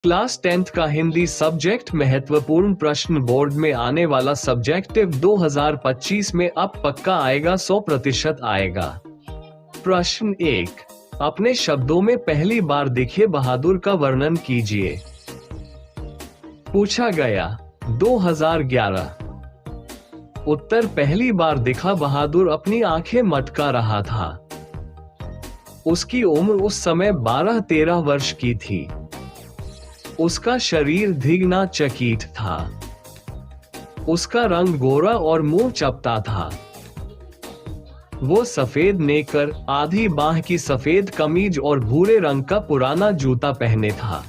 Class 10th का Hindi subject महत्वपूर्ण प्रश्न बोर्ड में आने वाला सब्जेक्टिव 2025 में अब पक्का आएगा, 100% आएगा। प्रश्न 1, अपने शब्दों में पहली बार दिखे बहादुर का वर्णन कीजिए। पूछा गया 2011। उत्तर, पहली बार दिखा बहादुर अपनी आंखें मटका रहा था। उसकी उम्र उस समय 12-13 वर्ष की थी। उसका शरीर धिगना चकीट था। उसका रंग गोरा और मुंह चपटा था। वो सफेद नेकर, आधी बाह की सफेद कमीज और भूरे रंग का पुराना जूता पहने था।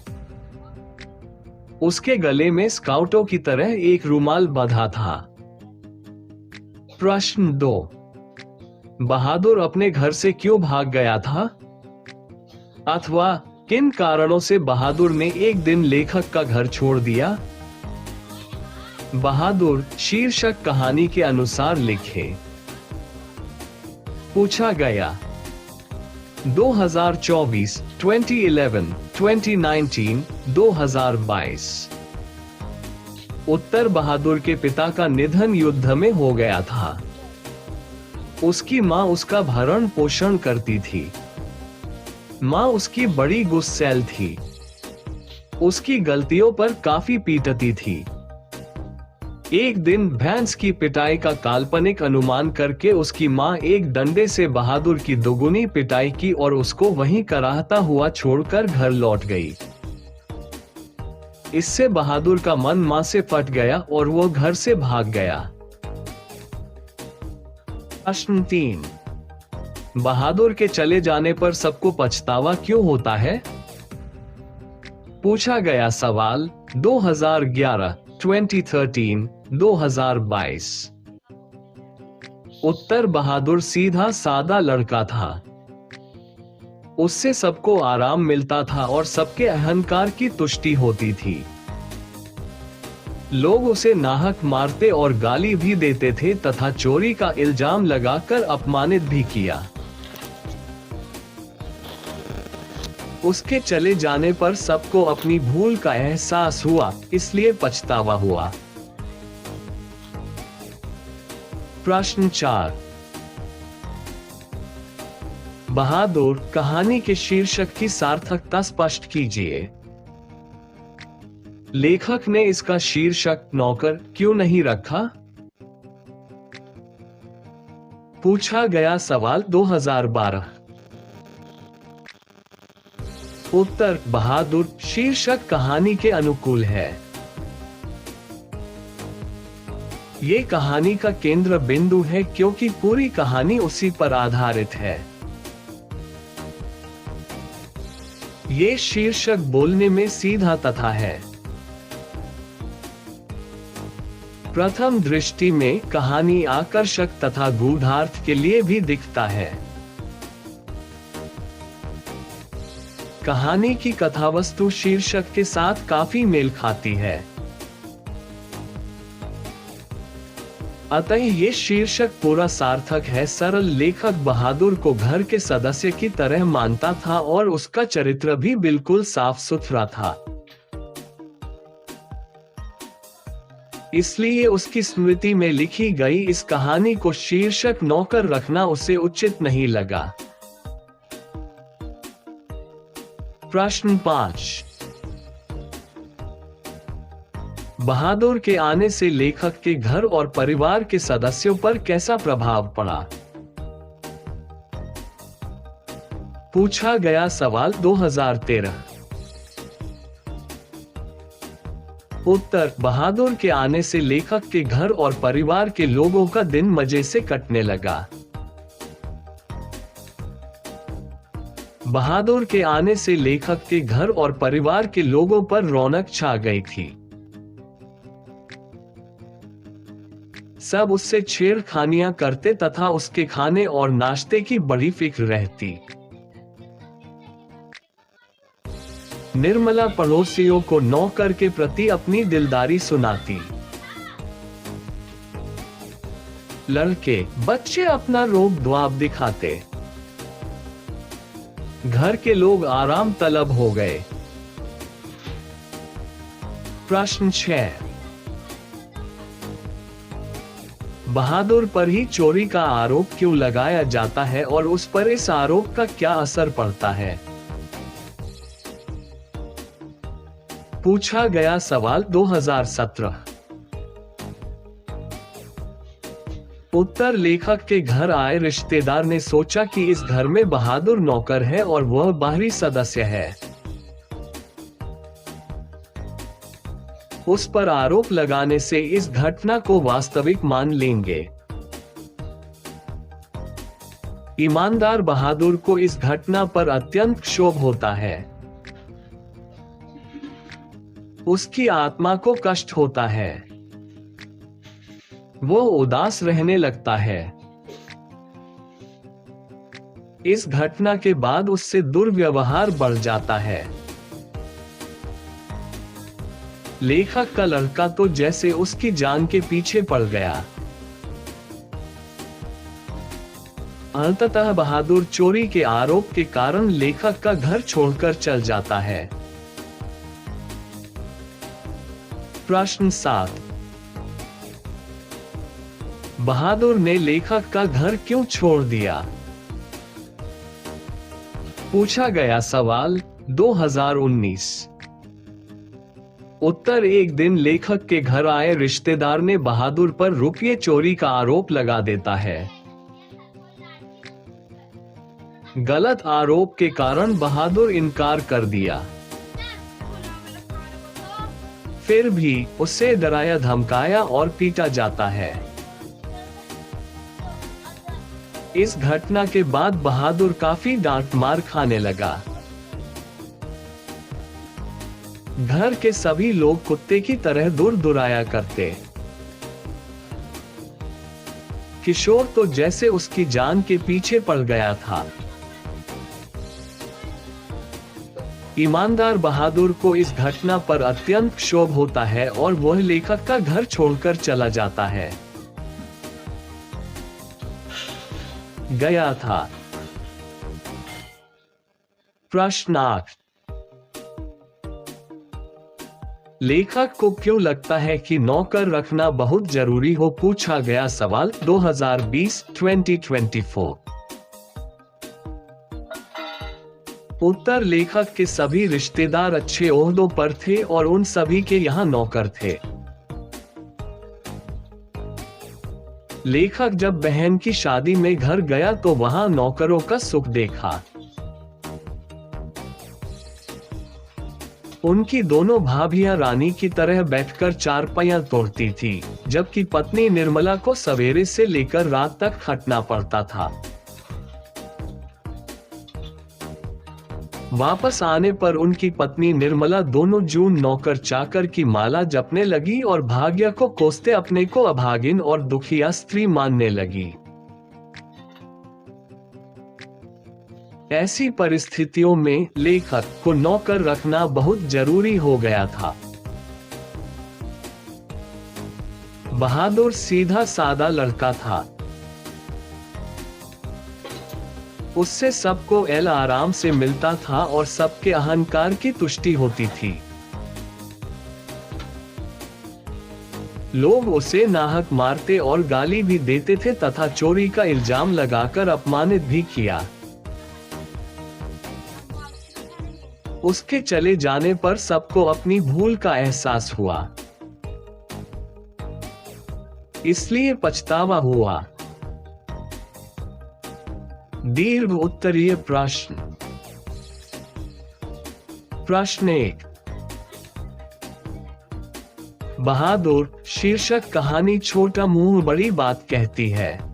उसके गले में स्काउटों की तरह एक रुमाल बंधा था। प्रश्न 2, बहादुर अपने घर से क्यों भाग गया था? अथवा किन कारणों से बहादुर ने एक दिन लेखक का घर छोड़ दिया? बहादुर शीर्षक कहानी के अनुसार लिखे। पूछा गया 2024, 2011, 2019, 2022। उत्तर, बहादुर के पिता का निधन युद्ध में हो गया था। उसकी मां उसका भरण पोषण करती थी। मां उसकी बड़ी गुस्सैल थी। उसकी गलतियों पर काफी पीटती थी। एक दिन भैंस की पिटाई का काल्पनिक अनुमान करके उसकी मां एक डंडे से बहादुर की दोगुनी पिटाई की और उसको वहीं कराहता हुआ छोड़कर घर लौट गई। इससे बहादुर का मन मां से फट गया और वो घर से भाग गया। प्रश्न 3, बहादुर के चले जाने पर सबको पछतावा क्यों होता है? पूछा गया सवाल 2011, 2013, 2022। उत्तर, बहादुर सीधा सादा लड़का था। उससे सबको आराम मिलता था और सबके अहंकार की तुष्टि होती थी। लोग उसे नाहक मारते और गाली भी देते थे तथा चोरी का इल्जाम लगाकर अपमानित भी किया। उसके चले जाने पर सबको अपनी भूल का एहसास हुआ, इसलिए पछतावा हुआ। प्रश्न 4, बहादुर कहानी के शीर्षक की सार्थकता स्पष्ट कीजिए। लेखक ने इसका शीर्षक नौकर क्यों नहीं रखा? पूछा गया सवाल 2012। उत्तर, बहादुर शीर्षक कहानी के अनुकूल है। ये कहानी का केंद्र बिंदु है क्योंकि पूरी कहानी उसी पर आधारित है। ये शीर्षक बोलने में सीधा तथा है। प्रथम दृष्टि में कहानी आकर्षक तथा गूढ़ार्थ के लिए भी दिखता है। कहानी की कथावस्तु शीर्षक के साथ काफी मेल खाती है। अतः ये शीर्षक पूरा सार्थक है। सरल लेखक बहादुर को घर के सदस्य की तरह मानता था और उसका चरित्र भी बिल्कुल साफ सुथरा था। इसलिए उसकी स्मृति में लिखी गई इस कहानी को शीर्षक नौकर रखना उसे उचित नहीं लगा। प्रश्न 5, बहादुर के आने से लेखक के घर और परिवार के सदस्यों पर कैसा प्रभाव पड़ा? पूछा गया सवाल 2013। उत्तर, बहादुर के आने से लेखक के घर और परिवार के लोगों का दिन मजे से कटने लगा। बहादुर के आने से लेखक के घर और परिवार के लोगों पर रौनक छा गई थी। सब उससे छेड़खानियां करते तथा उसके खाने और नाश्ते की बड़ी फिक्र रहती। निर्मला पड़ोसियों को नौकर के प्रति अपनी दिलदारी सुनाती। लड़के बच्चे अपना रोब द्वाब दिखाते। घर के लोग आराम तलब हो गए। प्रश्न 6, बहादुर पर ही चोरी का आरोप क्यों लगाया जाता है और उस पर इस आरोप का क्या असर पड़ता है? पूछा गया सवाल 2017। उत्तर, लेखक के घर आए रिश्तेदार ने सोचा कि इस घर में बहादुर नौकर है और वह बाहरी सदस्य है। उस पर आरोप लगाने से इस घटना को वास्तविक मान लेंगे। ईमानदार बहादुर को इस घटना पर अत्यंत क्षोभ होता है। उसकी आत्मा को कष्ट होता है। वो उदास रहने लगता है। इस घटना के बाद उससे दुर्व्यवहार बढ़ जाता है। लेखक का लड़का तो जैसे उसकी जान के पीछे पड़ गया। अंततः बहादुर चोरी के आरोप के कारण लेखक का घर छोड़कर चल जाता है। प्रश्न 7, बहादुर ने लेखक का घर क्यों छोड़ दिया? पूछा गया सवाल 2019। उत्तर, एक दिन लेखक के घर आए रिश्तेदार ने बहादुर पर रुपये चोरी का आरोप लगा देता है। गलत आरोप के कारण बहादुर इनकार कर दिया। फिर भी उसे डराया धमकाया और पीटा जाता है। इस घटना के बाद बहादुर काफी डांट मार खाने लगा। घर के सभी लोग कुत्ते की तरह दूर दुराया करते। किशोर तो जैसे उसकी जान के पीछे पड़ गया था। ईमानदार बहादुर को इस घटना पर अत्यंत क्षोभ होता है और वह लेखक का घर छोड़कर चला जाता है। गया था। प्रश्न 8, लेखक को क्यों लगता है कि नौकर रखना बहुत जरूरी हो? पूछा गया सवाल 2020-2024। उत्तर, लेखक के सभी रिश्तेदार अच्छे ओहदों पर थे और उन सभी के यहाँ नौकर थे। लेखक जब बहन की शादी में घर गया तो वहां नौकरों का सुख देखा। उनकी दोनों भाभियां रानी की तरह बैठकर चारपाइयां तोड़ती थी, जबकि पत्नी निर्मला को सवेरे से लेकर रात तक खटना पड़ता था। वापस आने पर उनकी पत्नी निर्मला दोनों जून नौकर चाकर की माला जपने लगी और भाग्य को कोसते अपने को अभागिन और दुखिया स्त्री मानने लगी। ऐसी परिस्थितियों में लेखक को नौकर रखना बहुत जरूरी हो गया था। बहादुर सीधा सादा लड़का था। उससे सबको एल आराम से मिलता था और सबके अहंकार की तुष्टि होती थी। लोग उसे नाहक मारते और गाली भी देते थे तथा चोरी का इल्जाम लगाकर अपमानित भी किया। उसके चले जाने पर सबको अपनी भूल का एहसास हुआ, इसलिए पछतावा हुआ। दीर्घ उत्तरीय प्रश्न। प्रश्न 1, बहादुर शीर्षक कहानी छोटा मुंह बड़ी बात कहती है।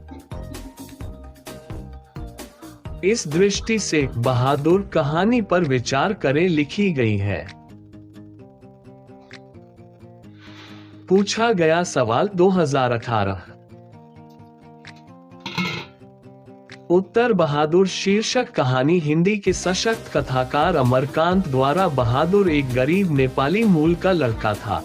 इस दृष्टि से बहादुर कहानी पर विचार करें लिखी गई है। पूछा गया सवाल 2018। उत्तर, बहादुर शीर्षक कहानी हिंदी के सशक्त कथाकार अमरकांत द्वारा। बहादुर एक गरीब नेपाली मूल का लड़का था।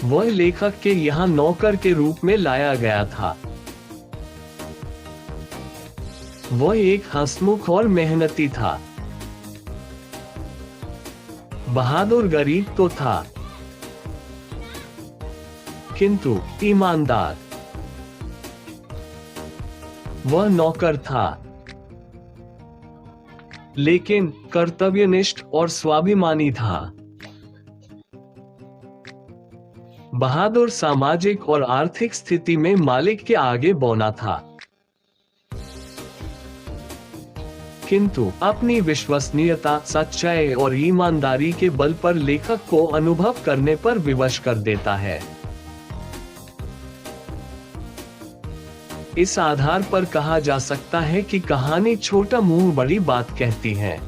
वह लेखक के यहाँ नौकर के रूप में लाया गया था। वह एक हंसमुख और मेहनती था। बहादुर गरीब तो था, किंतु ईमानदार। वह नौकर था, लेकिन कर्तव्यनिष्ठ और स्वाभिमानी था। बहादुर सामाजिक और आर्थिक स्थिति में मालिक के आगे बौना था, किंतु अपनी विश्वसनीयता, सच्चाई और ईमानदारी के बल पर लेखक को अनुभव करने पर विवश कर देता है। इस आधार पर कहा जा सकता है कि कहानी छोटा मुंह बड़ी बात कहती है।